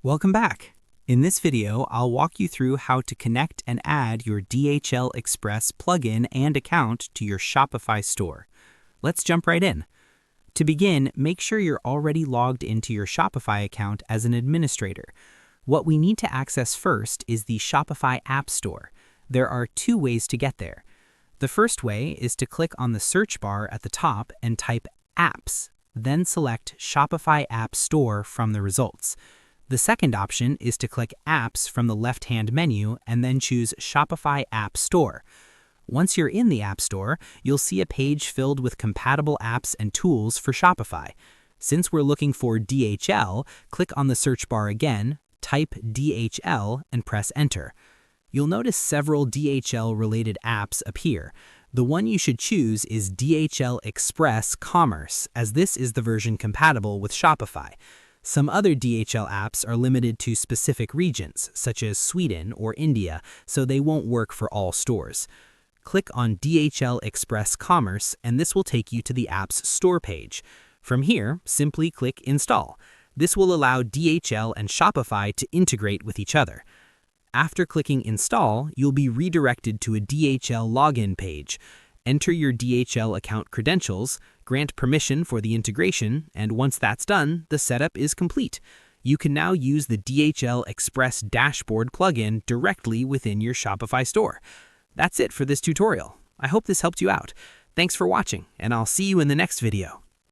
Welcome back. In this video, I'll walk you through how to connect and add your DHL Express plugin and account to your Shopify store. Let's jump right in. To begin, make sure you're already logged into your Shopify account as an administrator. What we need to access first is the Shopify App Store. There are two ways to get there. The first way is to click on the search bar at the top and type Apps, then select Shopify App Store from the results. The second option is to click Apps from the left-hand menu and then choose Shopify App Store. Once you're in the App Store, you'll see a page filled with compatible apps and tools for Shopify. Since we're looking for DHL, click on the search bar again, type DHL, and press Enter. You'll notice several DHL-related apps appear. The one you should choose is DHL Express Commerce, as this is the version compatible with Shopify. Some other DHL apps are limited to specific regions, such as Sweden or India, so they won't work for all stores. Click on DHL Express Commerce, and this will take you to the app's store page. From here, simply click Install. This will allow DHL and Shopify to integrate with each other. After clicking Install, you'll be redirected to a DHL login page. Enter your DHL account credentials, grant permission for the integration, and once that's done, the setup is complete. You can now use the DHL Express Dashboard plugin directly within your Shopify store. That's it for this tutorial. I hope this helped you out. Thanks for watching, and I'll see you in the next video.